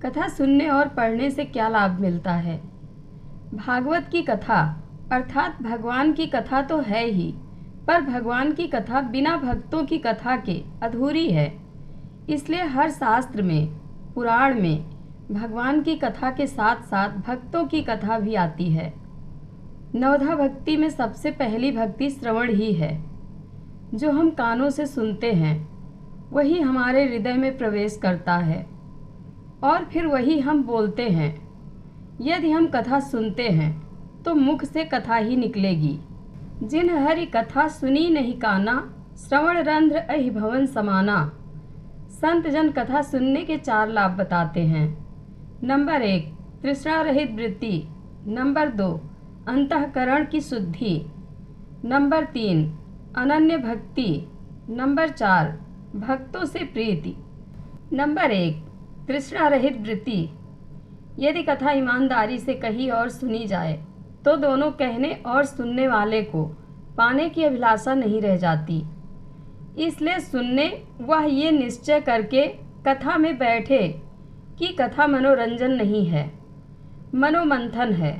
कथा सुनने और पढ़ने से क्या लाभ मिलता है? भागवत की कथा अर्थात भगवान की कथा तो है ही, पर भगवान की कथा बिना भक्तों की कथा के अधूरी है। इसलिए हर शास्त्र में, पुराण में भगवान की कथा के साथ साथ भक्तों की कथा भी आती है। नवधा भक्ति में सबसे पहली भक्ति श्रवण ही है। जो हम कानों से सुनते हैं वही हमारे हृदय में प्रवेश करता है और फिर वही हम बोलते हैं। यदि हम कथा सुनते हैं तो मुख से कथा ही निकलेगी। जिन हरि कथा सुनी नहीं काना, श्रवण रंध्र अहि भवन समाना। संत जन कथा सुनने के 4 लाभ बताते हैं। नंबर 1, तृष्णा रहित वृत्ति। नंबर 2, अंतःकरण की शुद्धि। नंबर 3, अनन्य भक्ति। नंबर 4, भक्तों से प्रीति। नंबर 1, तृष्णा रहित वृत्ति। यदि कथा ईमानदारी से कही और सुनी जाए तो दोनों कहने और सुनने वाले को पाने की अभिलाषा नहीं रह जाती। इसलिए सुनने वह ये निश्चय करके कथा में बैठे कि कथा मनोरंजन नहीं है, मनोमंथन है।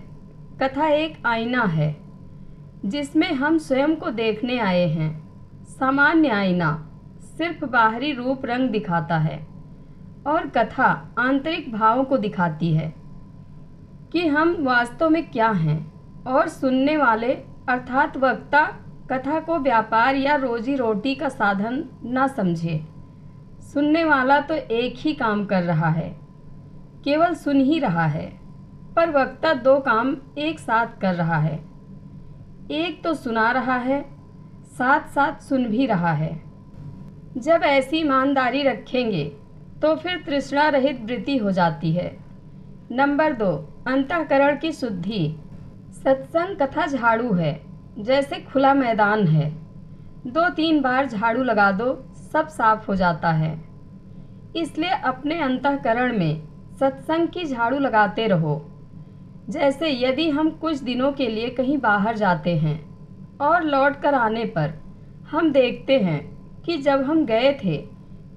कथा एक आईना है जिसमें हम स्वयं को देखने आए हैं। सामान्य आईना सिर्फ बाहरी रूप रंग दिखाता है और कथा आंतरिक भावों को दिखाती है कि हम वास्तव में क्या हैं। और सुनने वाले अर्थात वक्ता कथा को व्यापार या रोजी रोटी का साधन न समझे। सुनने वाला तो एक ही काम कर रहा है, केवल सुन ही रहा है, पर वक्ता 2 काम एक साथ कर रहा है। एक तो सुना रहा है, साथ साथ सुन भी रहा है। जब ऐसी ईमानदारी रखेंगे तो फिर तृष्णा रहित वृत्ति हो जाती है। नंबर 2, अंतःकरण की शुद्धि। सत्संग कथा झाड़ू है, जैसे खुला मैदान है। 2-3 बार झाड़ू लगा दो, सब साफ हो जाता है। इसलिए अपने अंतःकरण में सत्संग की झाड़ू लगाते रहो। जैसे यदि हम कुछ दिनों के लिए कहीं बाहर जाते हैं और लौट कर आने पर हम देखते हैं कि जब हम गए थे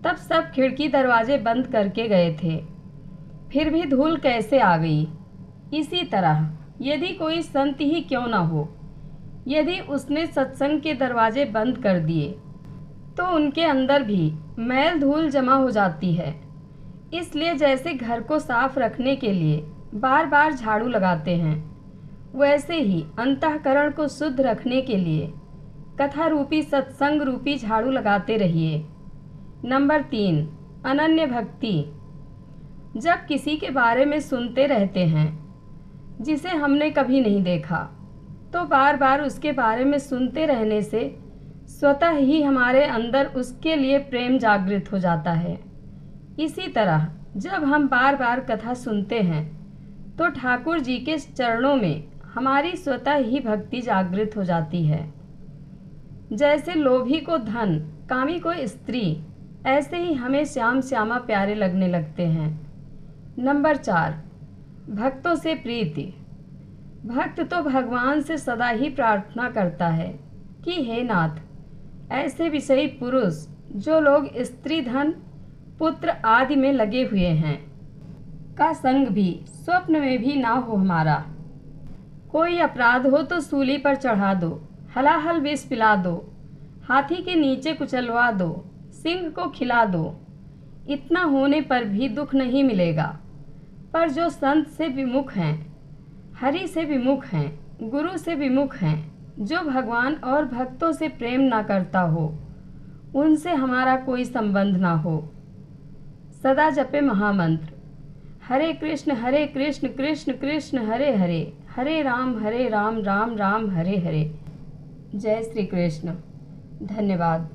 तब सब खिड़की दरवाजे बंद करके गए थे, फिर भी धूल कैसे आ गई। इसी तरह यदि कोई संत ही क्यों न हो, यदि उसने सत्संग के दरवाजे बंद कर दिए तो उनके अंदर भी मैल धूल जमा हो जाती है। इसलिए जैसे घर को साफ रखने के लिए बार बार झाड़ू लगाते हैं, वैसे ही अंतःकरण को शुद्ध रखने के लिए कथा रूपी सत्संग रूपी झाड़ू लगाते रहिए। नंबर 3, अनन्य भक्ति। जब किसी के बारे में सुनते रहते हैं जिसे हमने कभी नहीं देखा, तो बार बार उसके बारे में सुनते रहने से स्वतः ही हमारे अंदर उसके लिए प्रेम जागृत हो जाता है। इसी तरह जब हम बार बार कथा सुनते हैं तो ठाकुर जी के चरणों में हमारी स्वतः ही भक्ति जागृत हो जाती है। जैसे लोभी को धन, कामी को स्त्री, ऐसे ही हमें श्याम श्यामा प्यारे लगने लगते हैं। नंबर 4, भक्तों से प्रीति। भक्त तो भगवान से सदा ही प्रार्थना करता है कि हे नाथ, ऐसे विषयी पुरुष जो लोग स्त्री, धन, पुत्र आदि में लगे हुए हैं का संग भी स्वप्न में भी ना हो हमारा। कोई अपराध हो तो सूली पर चढ़ा दो, हलाहल विष पिला दो, हाथी के नीचे कुचलवा दो, सिंह को खिला दो। इतना होने पर भी दुख नहीं मिलेगा। पर जो संत से विमुख हैं, हरि से विमुख हैं, गुरु से विमुख हैं, जो भगवान और भक्तों से प्रेम ना करता हो, उनसे हमारा कोई संबंध ना हो। सदा जपे महामंत्र हरे कृष्ण कृष्ण कृष्ण हरे हरे, हरे राम राम राम हरे हरे। जय श्री कृष्ण। धन्यवाद।